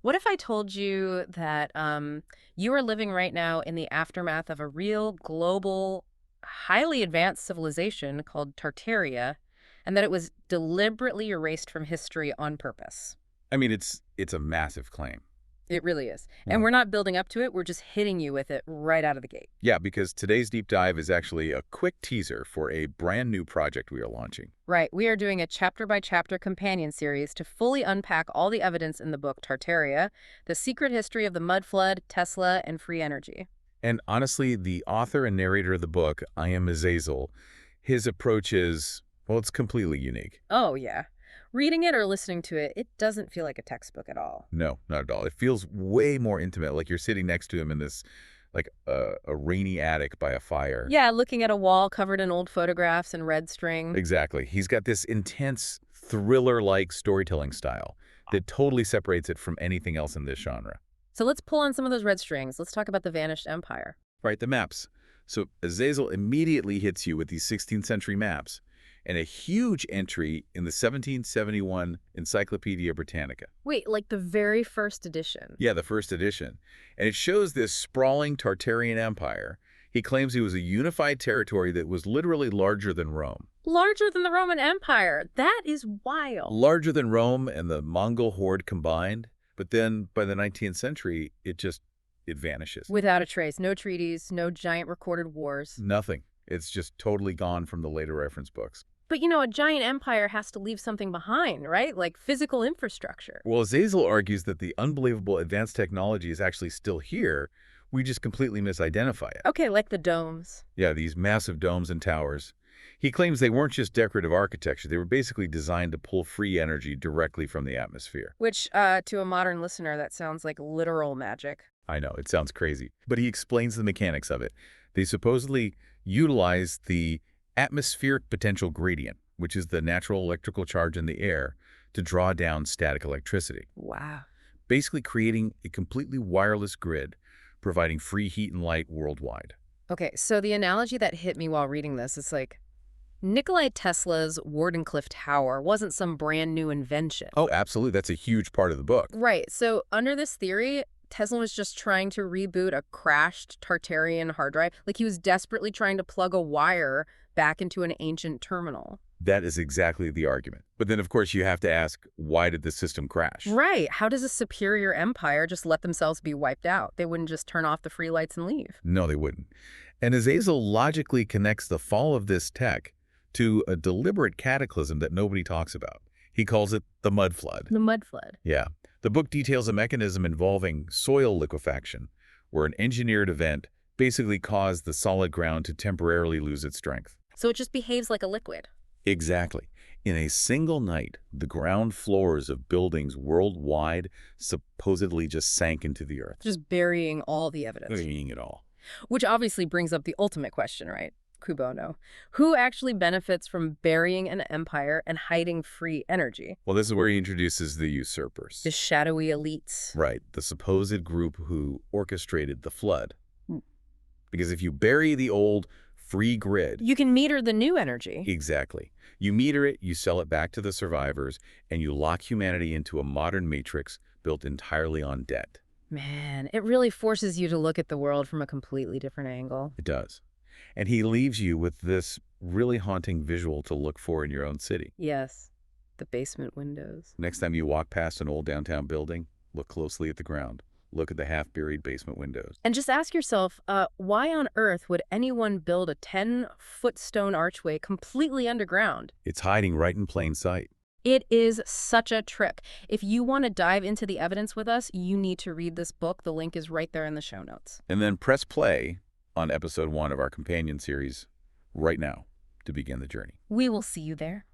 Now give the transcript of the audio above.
What if I told you that you are living right now in the aftermath of a real global, highly advanced civilization called Tartaria, and that it was deliberately erased from history on purpose? I mean, it's a massive claim. It really is. And Right. we're not building up to it, we're just hitting you with it right out of the gate. Yeah, because today's deep dive is actually a quick teaser for a brand new project we are launching. Right, we are doing a chapter by chapter companion series to fully unpack all the evidence in the book Tartaria, the secret history of the mud flood, Tesla, and free energy. And honestly, the author and narrator of the book, I am Azazel, his approach is, well, it's completely unique. Oh, yeah. Reading it or listening to it, it doesn't feel like a textbook at all. No, not at all. It feels way more intimate, like you're sitting next to him in this, like a rainy attic by a fire. Yeah, looking at a wall covered in old photographs and red string. Exactly. He's got this intense, thriller-like storytelling style that totally separates it from anything else in this genre. So let's pull on some of those red strings. Let's talk about the vanished empire. Right, the maps. So Azazel immediately hits you with these 16th century maps and a huge entry in the 1771 Encyclopedia Britannica. Wait, like the very first edition? Yeah, the first edition. And it shows this sprawling Tartarian empire. He claims it was a unified territory that was literally larger than Rome. Larger than the Roman Empire. That is wild. Larger than Rome and the Mongol horde combined. But then by the 19th century, it vanishes. Without a trace. No treaties, no giant recorded wars. Nothing. It's just totally gone from the later reference books. But a giant empire has to leave something behind, right? Like physical infrastructure. Well, Azazel argues that the unbelievable advanced technology is actually still here. We just completely misidentify it. Okay, like the domes. Yeah, these massive domes and towers. He claims they weren't just decorative architecture. They were basically designed to pull free energy directly from the atmosphere. Which, to a modern listener, that sounds like literal magic. I know, it sounds crazy. But he explains the mechanics of it. They supposedly utilize the atmospheric potential gradient, which is the natural electrical charge in the air, to draw down static electricity, Wow. basically creating a completely wireless grid, providing free heat and light worldwide. Okay, so the analogy that hit me while reading this is like Nikola Tesla's Wardenclyffe Tower wasn't some brand new invention. Oh, absolutely. That's a huge part of the book. Right, so under this theory, Tesla was just trying to reboot a crashed Tartarian hard drive. Like he was desperately trying to plug a wire back into an ancient terminal. That is exactly the argument. But then, of course, you have to ask, why did the system crash? Right, how does a superior empire just let themselves be wiped out? They wouldn't just turn off the free lights and leave. No, they wouldn't. And Azazel logically connects the fall of this tech to a deliberate cataclysm that nobody talks about. He calls it the mud flood. The mud flood. Yeah. The book details a mechanism involving soil liquefaction, where an engineered event basically caused the solid ground to temporarily lose its strength. So it just behaves like a liquid. Exactly. In a single night, the ground floors of buildings worldwide supposedly just sank into the earth. Just burying all the evidence. Burying it all. Which obviously brings up the ultimate question, right? Cui bono. Who actually benefits from burying an empire and hiding free energy? Well, this is where he introduces the usurpers. The shadowy elites. Right, the supposed group who orchestrated the flood. Hmm. Because if you bury the old free grid... You can meter the new energy. Exactly. You meter it, you sell it back to the survivors, and you lock humanity into a modern matrix built entirely on debt. Man, it really forces you to look at the world from a completely different angle. It does. And he leaves you with this really haunting visual to look for in your own city. Yes, the basement windows. Next time you walk past an old downtown building, look closely at the ground. Look at the half-buried basement windows. And just ask yourself, why on earth would anyone build a 10-foot stone archway completely underground? It's hiding right in plain sight. It is such a trip. If you want to dive into the evidence with us, you need to read this book. The link is right there in the show notes. And then press play on episode 1 of our companion series right now to begin the journey. We will see you there.